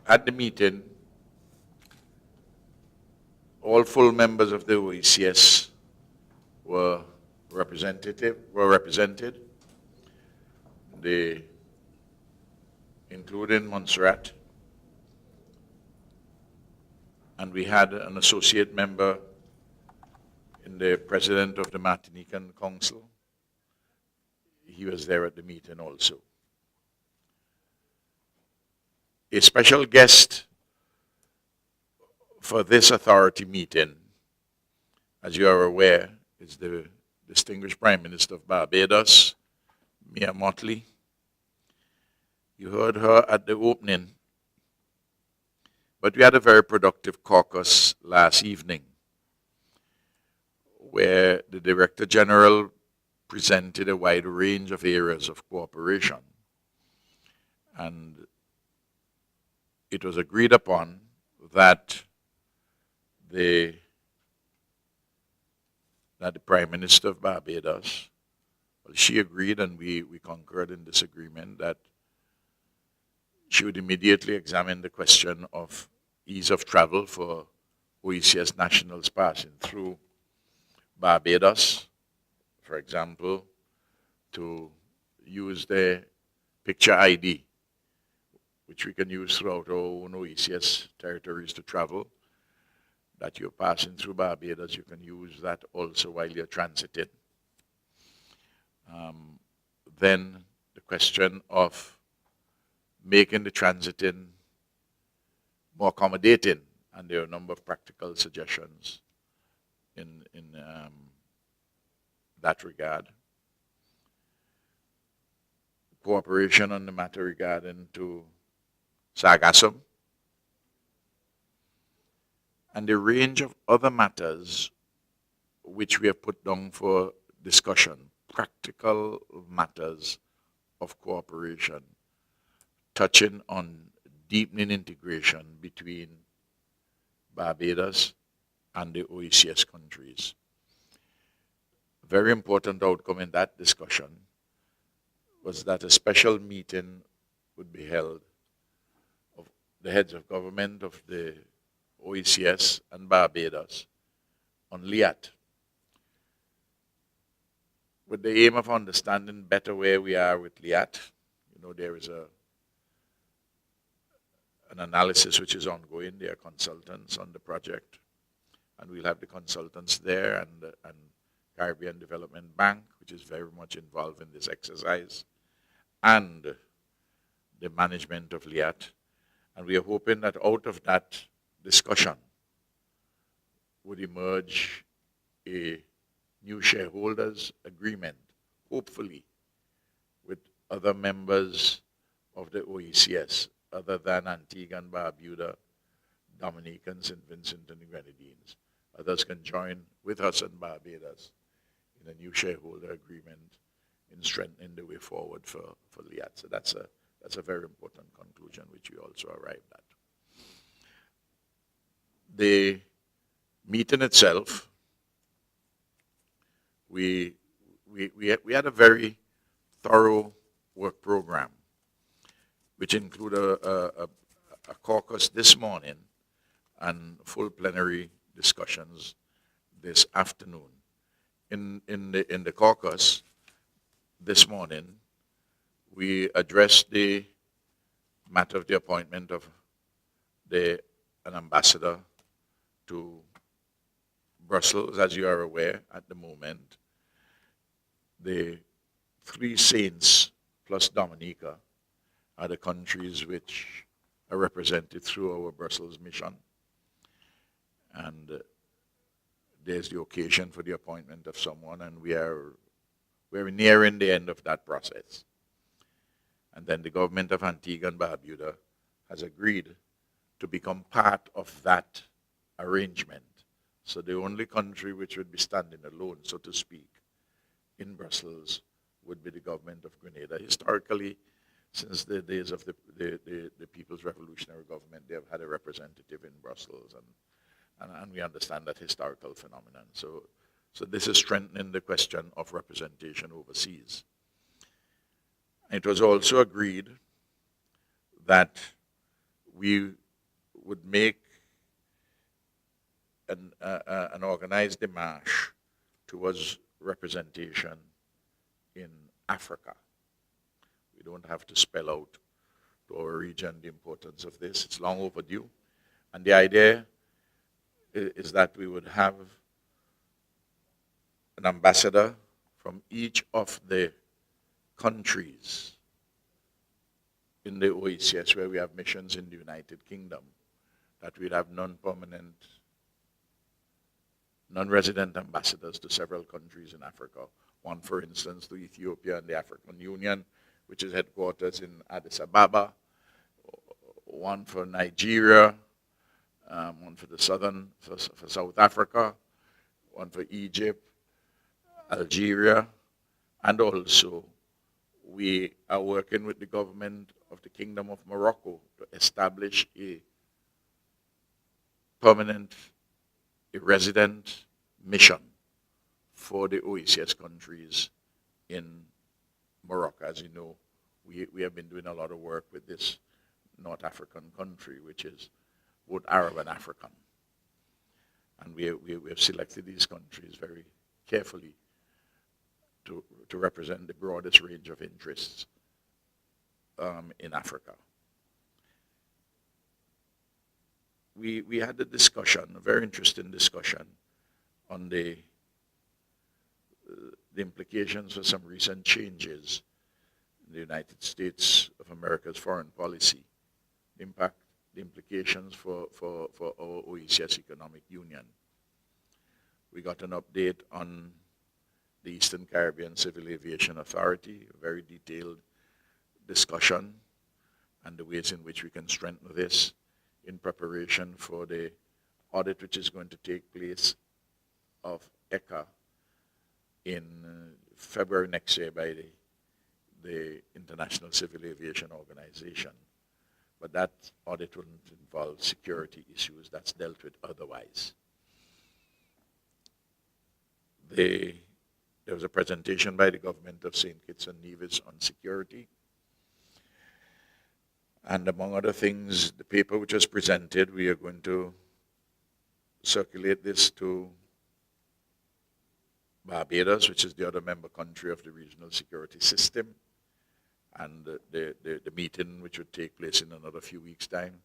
At the meeting, all full members of the OECS were represented, including Montserrat, and we had an associate member in the president of the Martinican Council. He was there at the meeting also. A special guest for this authority meeting, as you are aware, is the distinguished Prime Minister of Barbados, Mia Mottley. You heard her at the opening, but we had a very productive caucus last evening where the Director General presented a wide range of areas of cooperation. And it was agreed upon that the Prime Minister of Barbados, well, she agreed, and we concurred in this agreement, that she would immediately examine the question of ease of travel for OECS nationals passing through Barbados, for example, to use their picture ID, which we can use throughout our own OECS territories to travel, that you're passing through Barbados, you can use that also while you're transiting. Then the question of making the transiting more accommodating, and there are a number of practical suggestions in that regard. Cooperation on the matter regarding to sargassum, and a range of other matters which we have put down for discussion, practical matters of cooperation, touching on deepening integration between Barbados and the OECS countries. A very important outcome in that discussion was that a special meeting would be held of the heads of government of the OECS and Barbados on LIAT, with the aim of understanding better where we are with LIAT. You know, there is an analysis which is ongoing. There are consultants on the project, and we'll have the consultants there, and Caribbean Development Bank, which is very much involved in this exercise, and the management of LIAT. And we are hoping that out of that discussion would emerge a new shareholders agreement, hopefully, with other members of the OECS, other than Antigua and Barbuda, Dominica, and St. Vincent and the Grenadines. Others can join with us and Barbados in a new shareholder agreement in strengthening the way forward for LIAT. So that's a very important conclusion which we also arrived at. The meeting itself, we had a very thorough work program, which included a caucus this morning and full plenary discussions this afternoon. In the caucus this morning, we addressed the matter of the appointment of an ambassador to Brussels. As you are aware, at the moment, the three saints plus Dominica are the countries which are represented through our Brussels mission. And there's the occasion for the appointment of someone, and we're nearing the end of that process. And then the government of Antigua and Barbuda has agreed to become part of that arrangement. So the only country which would be standing alone, so to speak, in Brussels would be the government of Grenada. Historically, since the days of the People's Revolutionary Government, they have had a representative in Brussels, and we understand that historical phenomenon. So this is strengthening the question of representation overseas. It was also agreed that we would make an organized démarche towards representation in Africa. We don't have to spell out to our region the importance of this. It's long overdue. And the idea is that we would have an ambassador from each of the countries in the OECS where we have missions in the United Kingdom, that we'd have non-permanent, non-resident ambassadors to several countries in Africa. One, for instance, to Ethiopia and the African Union, which is headquarters in Addis Ababa. One for Nigeria, one for the for South Africa, one for Egypt, Algeria, and also we are working with the government of the Kingdom of Morocco to establish a permanent, a resident mission for the OECS countries in Morocco. As you know, we have been doing a lot of work with this North African country, which is both Arab and African. And we have selected these countries very carefully to represent the broadest range of interests in Africa. We had a discussion, a very interesting discussion, on the implications for some recent changes in the United States of America's foreign policy, the implications for our OECS Economic Union. We got an update on the Eastern Caribbean Civil Aviation Authority, a very detailed discussion, and the ways in which we can strengthen this in preparation for the audit which is going to take place of ECA in February next year by the International Civil Aviation Organization. But that audit wouldn't involve security issues. That's dealt with otherwise. There was a presentation by the government of St. Kitts and Nevis on security. And among other things, the paper which was presented, we are going to circulate this to Barbados, which is the other member country of the regional security system. And the meeting, which would take place in another few weeks' time,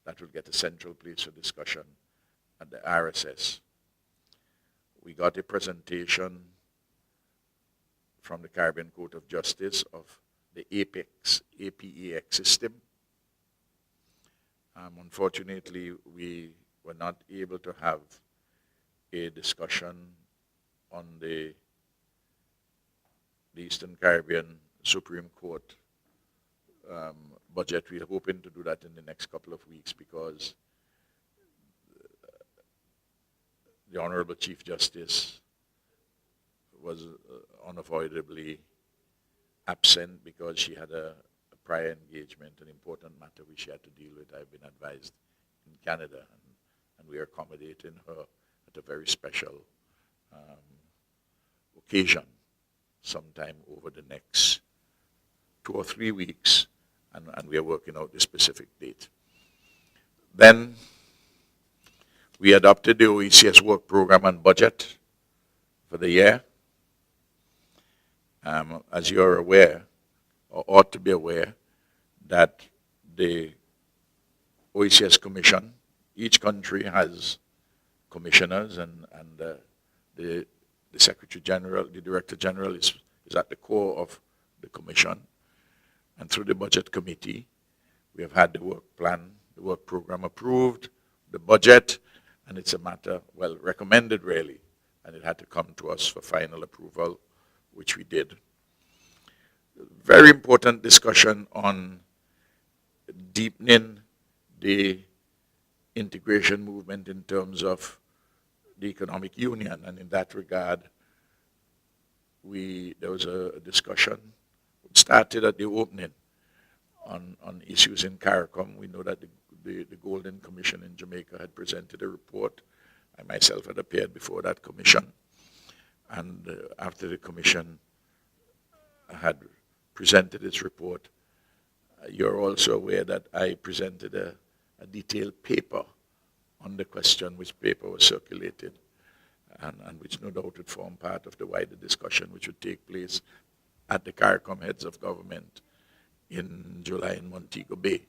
that will get a central place for discussion at the RSS. We got a presentation from the Caribbean Court of Justice of the APEX system. Unfortunately, we were not able to have a discussion on the Eastern Caribbean Supreme Court budget. We're hoping to do that in the next couple of weeks because the Honorable Chief Justice was unavoidably absent because she had a prior engagement, an important matter which she had to deal with, I've been advised, in Canada. And we are accommodating her at a very special occasion sometime over the next 2 or 3 weeks, and we are working out the specific date. Then we adopted the OECS work program and budget for the year. As you are aware, or ought to be aware, that the OECS Commission, each country has commissioners, and the Secretary General, the Director General is at the core of the Commission. And through the Budget Committee, we have had the work plan, the work program approved, the budget, and it's a matter, well, recommended really, and it had to come to us for final approval, which we did. Very important discussion on deepening the integration movement in terms of the economic union, and in that regard, there was a discussion which started at the opening on issues in CARICOM. We know that the Golden Commission in Jamaica had presented a report. I myself had appeared before that commission, and after the commission had presented its report, you're also aware that I presented a detailed paper on the question, which paper was circulated, and which no doubt would form part of the wider discussion which would take place at the CARICOM Heads of Government in July in Montego Bay.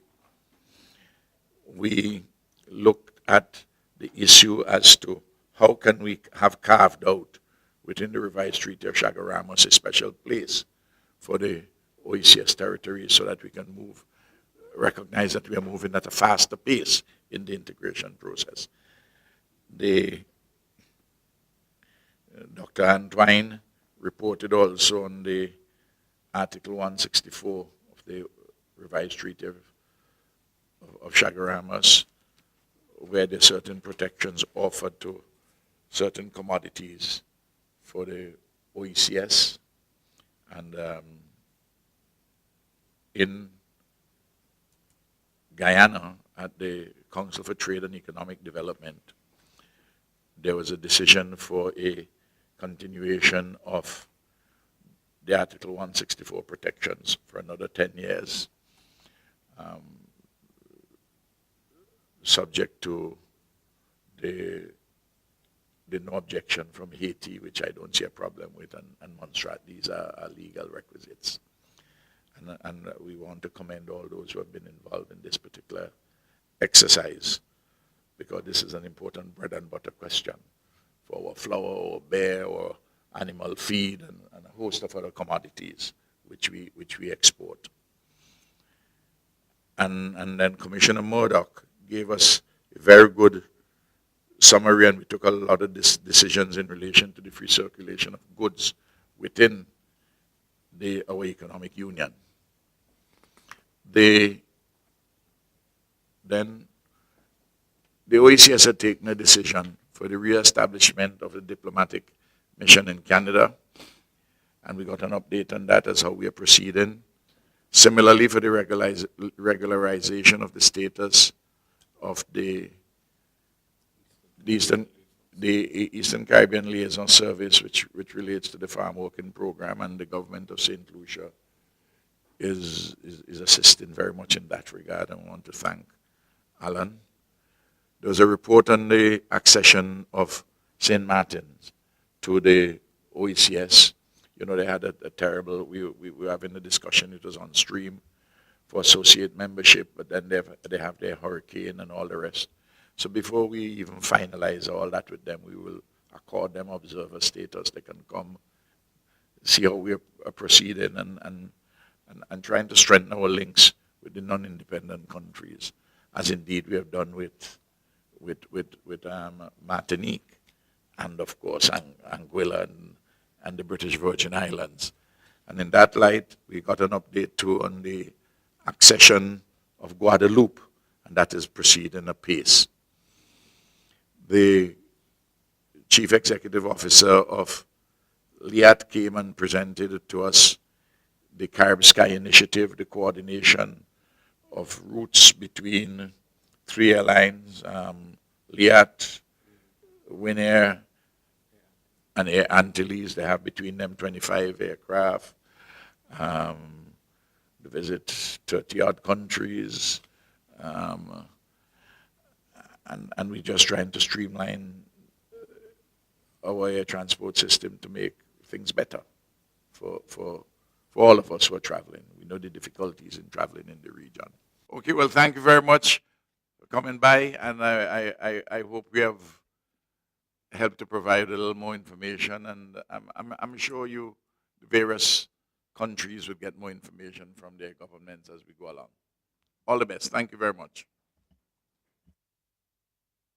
We looked at the issue as to how can we have carved out within the revised Treaty of Chaguaramas a special place for the OECS territories so that we can recognize that we are moving at a faster pace in the integration process. Dr. Antwine reported also on the Article 164 of the revised Treaty of Chaguaramas, where there are certain protections offered to certain commodities for the OECS. And in Guyana, at the Council for Trade and Economic Development, there was a decision for a continuation of the Article 164 protections for another 10 years, subject to the no objection from Haiti, which I don't see a problem with, and Montserrat. These are legal requisites. And we want to commend all those who have been involved in this particular exercise, because this is an important bread and butter question for our flour or beer or animal feed and a host of other commodities which we export. And then Commissioner Murdoch gave us a very good summary, and we took a lot of decisions in relation to the free circulation of goods within our economic union. Then the OECS had taken a decision for the re-establishment of a diplomatic mission in Canada, and we got an update on that as how we are proceeding. Similarly, for the regularization of the status of the Eastern Caribbean Liaison Service, which relates to the farm working program, and the government of St. Lucia is assisting very much in that regard, and I want to thank Alan. There was a report on the accession of St. Martin's to the OECS. You know, they had a terrible, we were having a discussion, it was on stream for associate membership, but then they have their hurricane and all the rest. So before we even finalize all that with them, we will accord them observer status. They can come, see how we are proceeding, and trying to strengthen our links with the non-independent countries, as indeed we have done with Martinique, and of course Anguilla and the British Virgin Islands. And in that light, we got an update too on the accession of Guadeloupe, and that is proceeding apace. The Chief Executive Officer of LIAT came and presented to us the Carib Sky Initiative, the coordination of routes between 3 airlines, LIAT, Winair, and Air Antilles. They have between them 25 aircraft. They visit 30-odd countries. And we're just trying to streamline our air transport system to make things better for all of us who are traveling. We know the difficulties in traveling in the region. Okay, well, thank you very much for coming by, and I hope we have helped to provide a little more information, and I'm sure the various countries will get more information from their governments as we go along. All the best. Thank you very much.